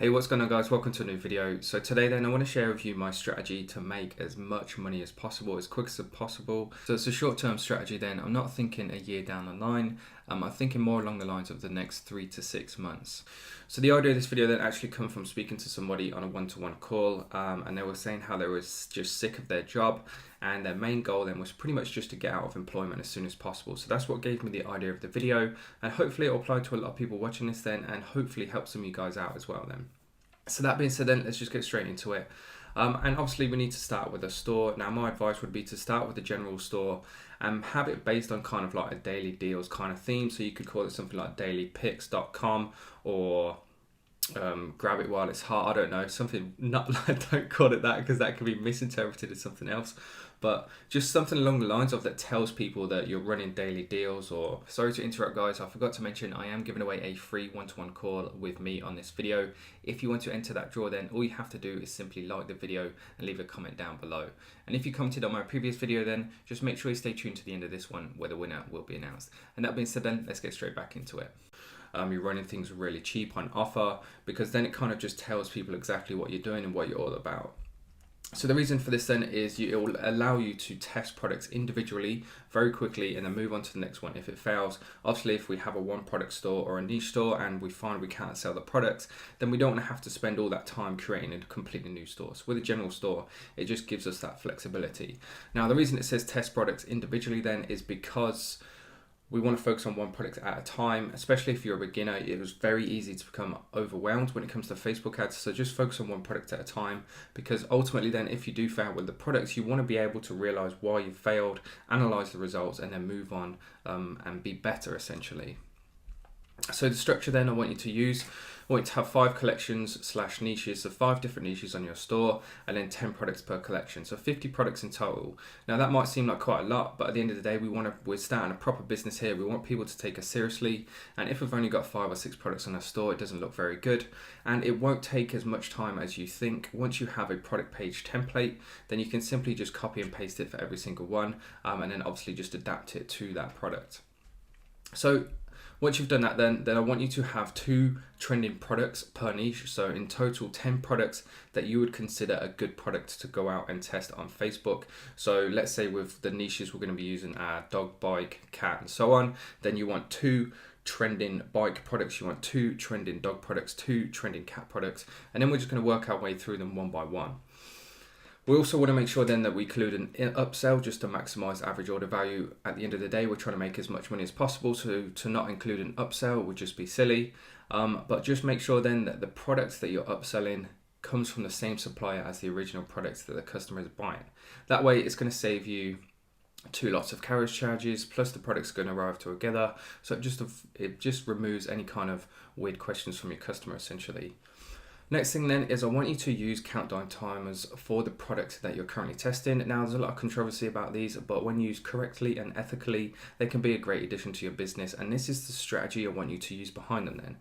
Hey, what's going on guys? Welcome to a new video. So today then I want to share with you my strategy to make as much money as possible, as quick as possible. So it's a short-term strategy then. I'm not thinking a year down the line. I'm thinking more along the lines of the next 3 to 6 months. So the idea of this video then actually come from speaking to somebody on a one-to-one call, and they were saying how they were just sick of their job, and their main goal then was pretty much just to get out of employment as soon as possible. So that's what gave me the idea of the video, and hopefully it'll apply to a lot of people watching this then, and hopefully help some of you guys out as well then. So that being said then, let's just get straight into it. And obviously we need to start with a store. Now my advice would be to start with a general store and have it based on kind of like a daily deals kind of theme. So you could call it something like dailypicks.com or grab it while it's hot. I don't know, something not like, don't call it that because that could be misinterpreted as something else, but just something along the lines of that tells people that you're running daily deals. Or sorry to interrupt guys, I forgot to mention I am giving away a free one-to-one call with me on this video. If you want to enter that draw then all you have to do is simply like the video and leave a comment down below. And if you commented on my previous video then just make sure you stay tuned to the end of this one where the winner will be announced. And that being said then, let's get straight back into it. You're running things really cheap on offer, because then it kind of just tells people exactly what you're doing and what you're all about. So the reason for this then is it will allow you to test products individually very quickly and then move on to the next one if it fails. Obviously, if we have a one product store or a niche store and we find we can't sell the products, then we don't want to have to spend all that time creating a completely new store. So with a general store, it just gives us that flexibility. Now, the reason it says test products individually then is because we want to focus on one product at a time, especially if you're a beginner. It was very easy to become overwhelmed when it comes to Facebook ads. So just focus on one product at a time, because ultimately then if you do fail with the products, you want to be able to realize why you failed, analyze the results, and then move on and be better essentially. So the structure then I want you to use, I want you to have 5 collections / niches, so 5 different niches on your store, and then 10 products per collection, so 50 products in total. Now that might seem like quite a lot, but at the end of the day we're starting a proper business here. We want people to take us seriously, and if we've only got 5 or 6 products on our store, it doesn't look very good, and it won't take as much time as you think. Once you have a product page template, then you can simply just copy and paste it for every single one, and then obviously just adapt it to that product. So once you've done that, then I want you to have 2 trending products per niche. So in total, 10 products that you would consider a good product to go out and test on Facebook. So let's say with the niches we're going to be using our dog, bike, cat, and so on. Then you want 2 trending bike products, you want 2 trending dog products, 2 trending cat products, and then we're just going to work our way through them one by one. We also want to make sure then that we include an upsell just to maximize average order value. At the end of the day, we're trying to make as much money as possible, so to not include an upsell would just be silly. But just make sure then that the products that you're upselling comes from the same supplier as the original products that the customer is buying. That way it's going to save you 2 lots of carriage charges, plus the product's going to arrive together. So it just removes any kind of weird questions from your customer essentially. Next thing then is I want you to use countdown timers for the product that you're currently testing. Now there's a lot of controversy about these, but when used correctly and ethically, they can be a great addition to your business, and this is the strategy I want you to use behind them then.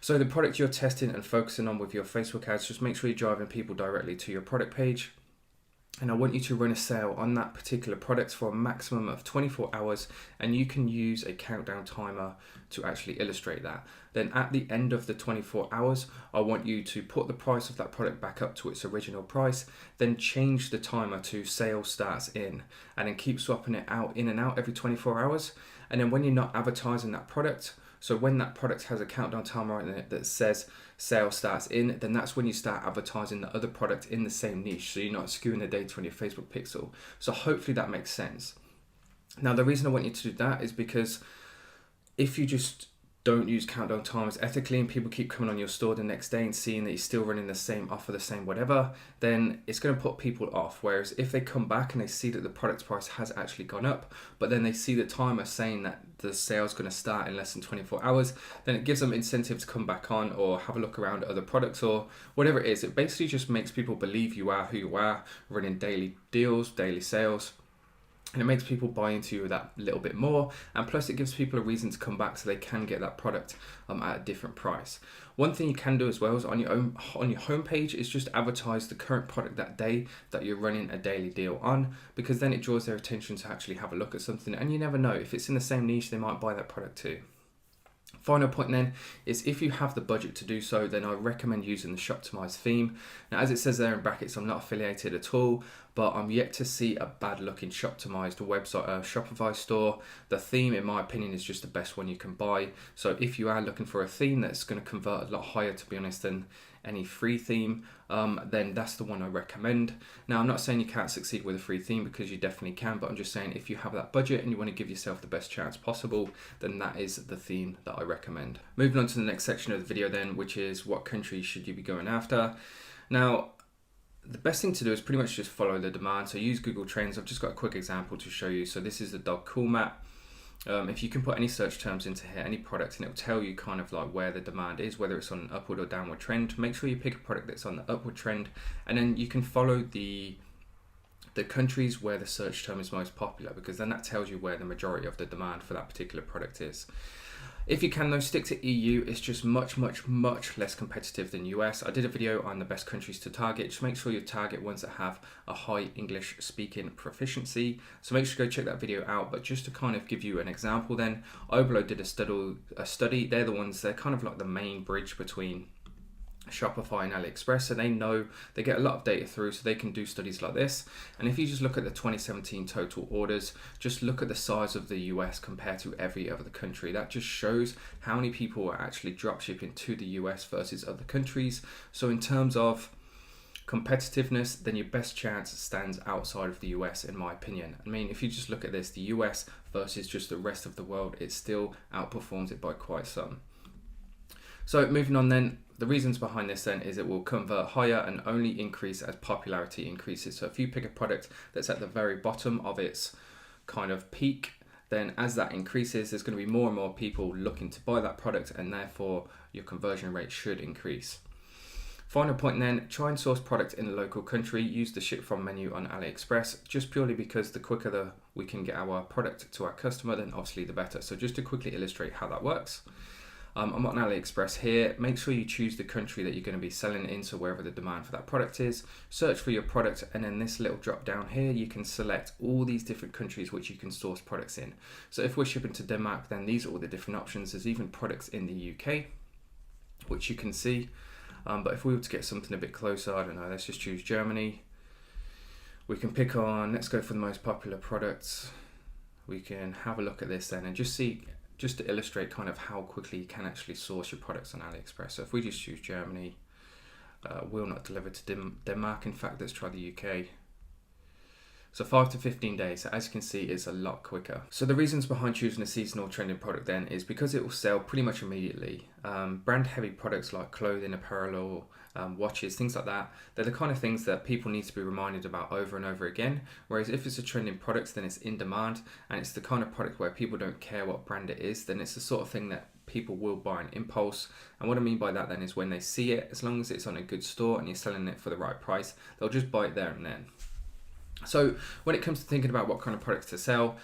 So the product you're testing and focusing on with your Facebook ads, just make sure you're driving people directly to your product page. And I want you to run a sale on that particular product for a maximum of 24 hours, and you can use a countdown timer to actually illustrate that. Then at the end of the 24 hours, I want you to put the price of that product back up to its original price, then change the timer to sale starts in, and then keep swapping it out in and out every 24 hours. And then when you're not advertising that product, so when that product has a countdown timer in it that says sale starts in, then that's when you start advertising the other product in the same niche, so you're not skewing the data on your Facebook pixel. So hopefully that makes sense. Now the reason I want you to do that is because if you just don't use countdown timers ethically and people keep coming on your store the next day and seeing that you're still running the same offer, the same whatever, then it's going to put people off. Whereas if they come back and they see that the product price has actually gone up, but then they see the timer saying that the sale's going to start in less than 24 hours, then it gives them incentive to come back on or have a look around at other products or whatever it is. It basically just makes people believe you are who you are, running daily deals, daily sales. And it makes people buy into you that little bit more, and plus it gives people a reason to come back so they can get that product at a different price. One thing you can do as well is on your homepage is just advertise the current product that day that you're running a daily deal on, because then it draws their attention to actually have a look at something, and you never know, if it's in the same niche they might buy that product too. Final point then is if you have the budget to do so, then I recommend using the Shoptimize theme. Now, as it says there in brackets, I'm not affiliated at all, but I'm yet to see a bad looking Shoptimized website, Shopify store. The theme, in my opinion, is just the best one you can buy. So if you are looking for a theme that's going to convert a lot higher, to be honest, than any free theme, then that's the one I recommend. Now, I'm not saying you can't succeed with a free theme, because you definitely can, but I'm just saying if you have that budget and you want to give yourself the best chance possible, then that is the theme that I recommend. Moving on to the next section of the video then, which is what countries should you be going after. Now, the best thing to do is pretty much just follow the demand. So use Google Trends. I've just got a quick example to show you. So this is the dog cool map. If you can put any search terms into here, any product, and it will tell you kind of like where the demand is, whether it's on an upward or downward trend. Make sure you pick a product that's on the upward trend, and then you can follow the countries where the search term is most popular, because then that tells you where the majority of the demand for that particular product is. If you can though, stick to EU. It's just much less competitive than US. I did a video on the best countries to target. Just make sure you target ones that have a high English speaking proficiency. So make sure to go check that video out. But just to kind of give you an example then, Oblo did a study. They're the ones, they're kind of like the main bridge between Shopify and AliExpress, so they know, they get a lot of data through, so they can do studies like this. And if you just look at the 2017 total orders, just look at the size of the US compared to every other country. That just shows how many people are actually dropshipping to the US versus other countries. So in terms of competitiveness, then your best chance stands outside of the US, in my opinion. I mean, if you just look at this, the US versus just the rest of the world, it still outperforms it by quite some. So moving on then, the reasons behind this then is it will convert higher and only increase as popularity increases. So if you pick a product that's at the very bottom of its kind of peak, then as that increases, there's going to be more and more people looking to buy that product, and therefore your conversion rate should increase. Final point then, try and source product in the local country. Use the ship from menu on AliExpress, just purely because the quicker we can get our product to our customer, then obviously the better. So just to quickly illustrate how that works. I'm on AliExpress here. Make sure you choose the country that you're going to be selling in, so wherever the demand for that product is. Search for your product, and then this little drop down here, you can select all these different countries which you can source products in. So if we're shipping to Denmark, then these are all the different options. There's even products in the UK, which you can see. But if we were to get something a bit closer, I don't know, let's just choose Germany. We can pick on, let's go for the most popular products. We can have a look at this then and just see, just to illustrate kind of how quickly you can actually source your products on AliExpress. So if we just choose Germany, will not deliver to Denmark. In fact, let's try the UK. So 5 to 15 days. So as you can see, it's a lot quicker. So the reasons behind choosing a seasonal trending product then is because it will sell pretty much immediately. Brand heavy products like clothing, apparel, watches, things like that, they're the kind of things that people need to be reminded about over and over again. Whereas if it's a trending product, then it's in demand, and it's the kind of product where people don't care what brand it is, then it's the sort of thing that people will buy on impulse. And what I mean by that then is when they see it, as long as it's on a good store and you're selling it for the right price, they'll just buy it there and then. So when it comes to thinking about what kind of products to sell,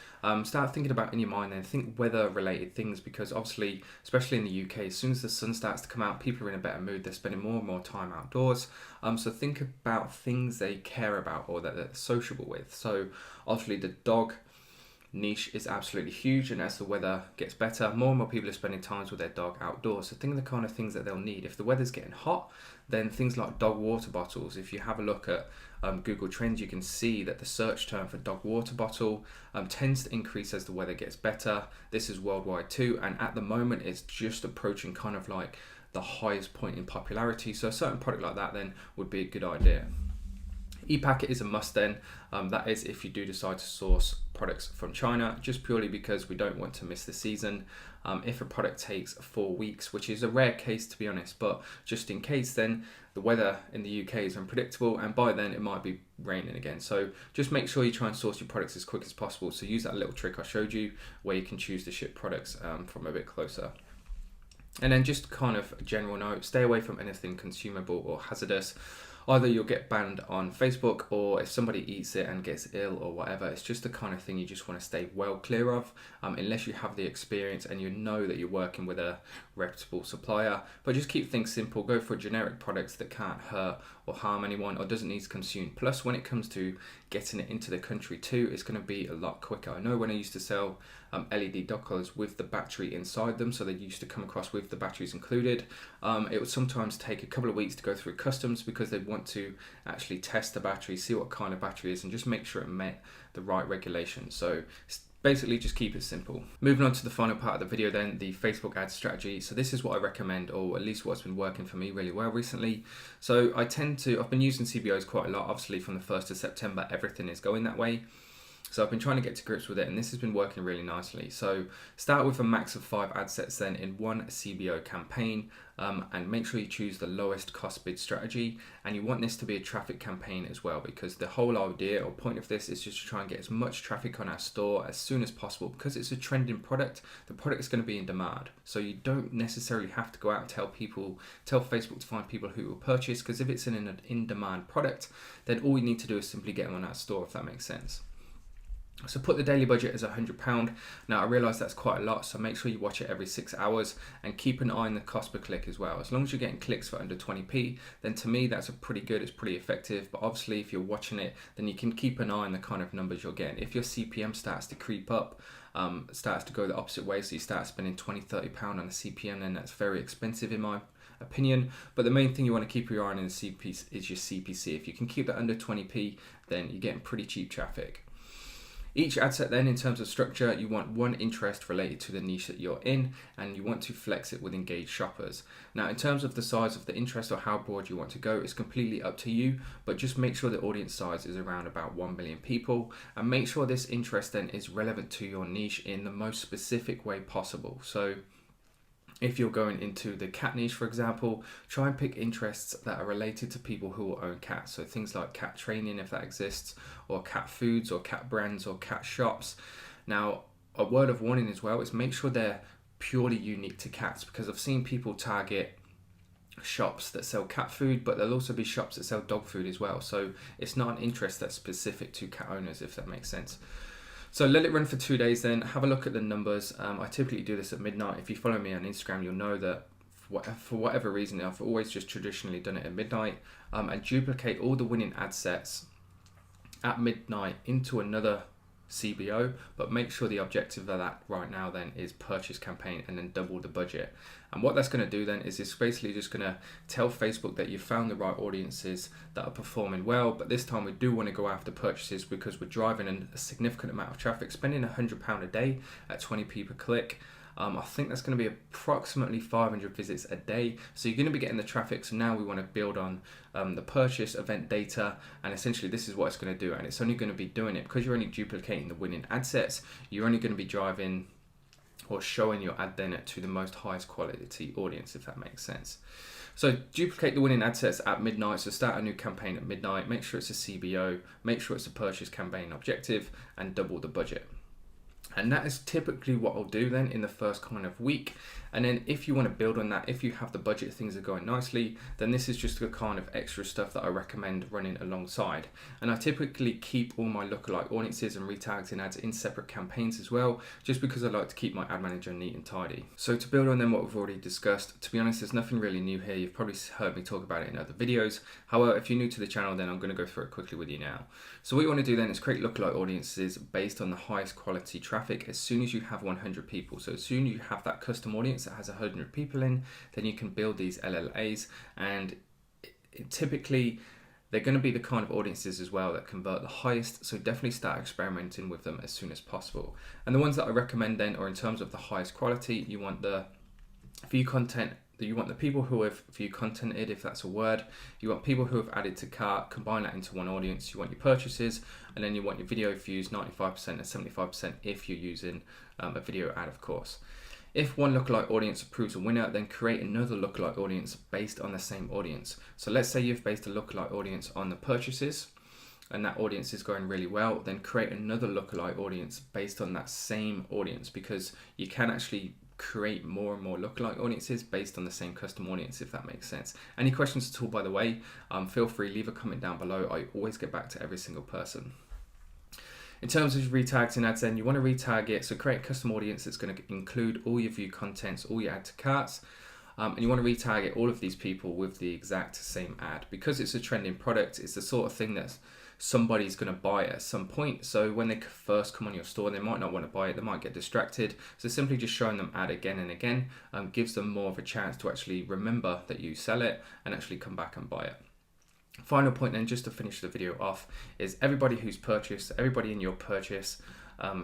start thinking about in your mind and think weather related things, because obviously, especially in the UK, as soon as the sun starts to come out, people are in a better mood. They're spending more and more time outdoors. So think about things they care about or that they're sociable with. So obviously the dog niche is absolutely huge, and as the weather gets better, more and more people are spending time with their dog outdoors. So think of the kind of things that they'll need. If the weather's getting hot, then things like dog water bottles. If you have a look at Google Trends, you can see that the search term for dog water bottle tends to increase as the weather gets better. This is worldwide too, and at the moment it's just approaching kind of like the highest point in popularity. So a certain product like that then would be a good idea. E-packet is a must then. That is if you do decide to source products from China, just purely because we don't want to miss the season. If a product takes 4 weeks, which is a rare case to be honest, but just in case, then the weather in the UK is unpredictable, and by then it might be raining again. So just make sure you try and source your products as quick as possible. So use that little trick I showed you where you can choose to ship products from a bit closer. And then just kind of a general note, stay away from anything consumable or hazardous. either you'll get banned on Facebook, or if somebody eats it and gets ill or whatever. It's just the kind of thing you just want to stay well clear of, unless you have the experience and you know that you're working with a reputable supplier. But just keep things simple. Go for generic products that can't hurt or harm anyone or doesn't need to consume. Plus, when it comes to getting it into the country too, it's going to be a lot quicker. I know when I used to sell LED dog collars with the battery inside them, so they used to come across with the batteries included, it would sometimes take a couple of weeks to go through customs because they'd want to actually test the battery, see what kind of battery it is, and just make sure it met the right regulations. So basically just keep it simple. Moving on to the final part of the video then, the Facebook ad strategy. So this is what I recommend, or at least what's been working for me really well recently. So I've been using CBOs quite a lot. Obviously from the 1st of September, everything is going that way. So I've been trying to get to grips with it, and this has been working really nicely. So start with a max of 5 ad sets then in one CBO campaign, and make sure you choose the lowest cost bid strategy. And you want this to be a traffic campaign as well, because the whole idea or point of this is just to try and get as much traffic on our store as soon as possible. Because it's a trending product, the product is going to be in demand. So you don't necessarily have to go out and tell Facebook to find people who will purchase, because if it's an in-demand product, then all you need to do is simply get them on our store, if that makes sense. So put the daily budget as £100. Now I realise that's quite a lot, so make sure you watch it every 6 hours and keep an eye on the cost per click as well. As long as you're getting clicks for under 20p, then to me that's it's pretty effective. But obviously if you're watching it, then you can keep an eye on the kind of numbers you're getting. If your CPM starts to creep up, starts to go the opposite way, so you start spending £20-30 on a CPM, then that's very expensive in my opinion. But the main thing you want to keep your eye on in the CPC is your CPC. If you can keep that under 20p, then you're getting pretty cheap traffic. Each ad set then, in terms of structure, you want one interest related to the niche that you're in, and you want to flex it with engaged shoppers. Now in terms of the size of the interest or how broad you want to go, it's completely up to you, but just make sure the audience size is around about 1 million people, and make sure this interest then is relevant to your niche in the most specific way possible. So if you're going into the cat niche, for example, try and pick interests that are related to people who will own cats. So things like cat training, if that exists, or cat foods, or cat brands, or cat shops. Now, a word of warning as well is make sure they're purely unique to cats, because I've seen people target shops that sell cat food, but there'll also be shops that sell dog food as well. So it's not an interest that's specific to cat owners, if that makes sense. So let it run for 2 days then, have a look at the numbers. I typically do this at midnight. If you follow me on Instagram, you'll know that for whatever reason, I've always just traditionally done it at midnight, and duplicate all the winning ad sets at midnight into another CBO, but make sure the objective of that right now then is purchase campaign, and then double the budget. And what that's going to do then is it's basically just going to tell Facebook that you've found the right audiences that are performing well, but this time we do want to go after purchases because we're driving in a significant amount of traffic, spending £100 a day at 20p per click. I think that's going to be approximately 500 visits a day. So you're going to be getting the traffic. So now we want to build on the purchase event data, and essentially this is what it's going to do. And it's only going to be doing it because you're only duplicating the winning ad sets. You're only going to be driving or showing your ad then to the most highest quality audience, if that makes sense. So duplicate the winning ad sets at midnight. So start a new campaign at midnight. Make sure it's a CBO. Make sure it's a purchase campaign objective, and double the budget. And that is typically what I'll do then in the first kind of week. And then if you want to build on that, if you have the budget, things are going nicely, then this is just the kind of extra stuff that I recommend running alongside. And I typically keep all my lookalike audiences and retargeting ads in separate campaigns as well, just because I like to keep my ad manager neat and tidy. So to build on then what we've already discussed, to be honest, there's nothing really new here. You've probably heard me talk about it in other videos. However, if you're new to the channel, then I'm going to go through it quickly with you now. So what you want to do then is create lookalike audiences based on the highest quality traffic as soon as you have 100 people. So as soon as you have that custom audience that has 100 people in, then you can build these LLAs, and typically they're going to be the kind of audiences as well that convert the highest. So definitely start experimenting with them as soon as possible. And the ones that I recommend then are in terms of the highest quality. You want the view content. You want the people who have view contented, if that's a word. You want people who have added to cart, combine that into one audience. You want your purchases, and then you want your video views, 95% and 75% if you're using a video ad, of course. If one lookalike audience approves a winner, then create another lookalike audience based on the same audience. So let's say you've based a lookalike audience on the purchases, and that audience is going really well, then create another lookalike audience based on that same audience, because you can actually create more and more lookalike audiences based on the same custom audience, if that makes sense. Any questions at all, by the way, feel free, leave a comment down below. I always get back to every single person. In terms of retags in ads, then you want to retag it, so create a custom audience that's going to include all your view contents, all your add to carts, and you want to retarget all of these people with the exact same ad. Because it's a trending product, it's the sort of thing that somebody's going to buy at some point. So when they first come on your store, they might not want to buy it, they might get distracted. So simply just showing them ad again and again gives them more of a chance to actually remember that you sell it and actually come back and buy it. Final point then, just to finish the video off, is everybody who's purchased, everybody in your purchase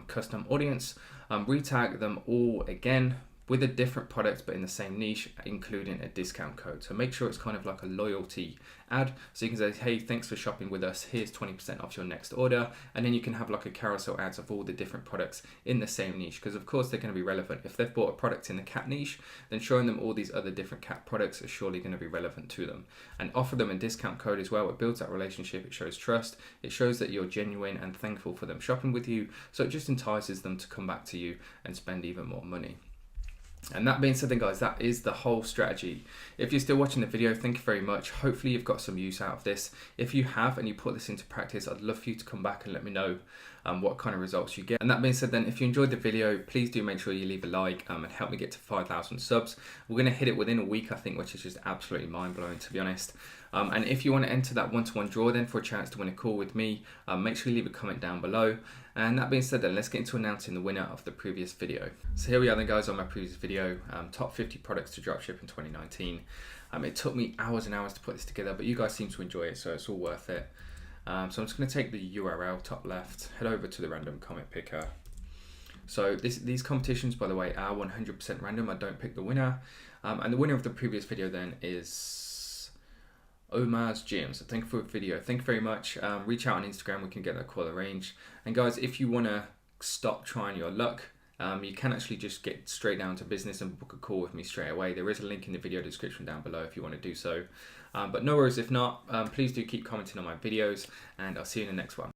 custom audience, retag them all again with a different product but in the same niche, including a discount code. So make sure it's kind of like a loyalty ad. So you can say, hey, thanks for shopping with us. Here's 20% off your next order. And then you can have like a carousel ads of all the different products in the same niche, because of course they're going to be relevant. If they've bought a product in the cat niche, then showing them all these other different cat products is surely going to be relevant to them. And offer them a discount code as well. It builds that relationship. It shows trust. It shows that you're genuine and thankful for them shopping with you. So it just entices them to come back to you and spend even more money. And that being said then, guys, that is the whole strategy. If you're still watching the video, thank you very much. Hopefully you've got some use out of this. If you have and you put this into practice, I'd love for you to come back and let me know what kind of results you get. And that being said then, if you enjoyed the video, please do make sure you leave a like and help me get to 5,000 subs. We're going to hit it within a week, I think, which is just absolutely mind-blowing, to be honest. And if you want to enter that one-to-one draw then for a chance to win a call with me, make sure you leave a comment down below. And that being said then, let's get into announcing the winner of the previous video. So here we are then, guys, on my previous video, top 50 products to dropship in 2019. It took me hours and hours to put this together, but you guys seem to enjoy it, so it's all worth it. So I'm just going to take the URL top left, head over to the random comment picker. So these competitions, by the way, are 100% random. I don't pick the winner. And the winner of the previous video then is Omar's Gym. So thank you for the video. Thank you very much. Reach out on Instagram. We can get that call arranged. And guys, if you want to stop trying your luck, you can actually just get straight down to business and book a call with me straight away. There is a link in the video description down below if you want to do so. But no worries if not. Please do keep commenting on my videos, and I'll see you in the next one.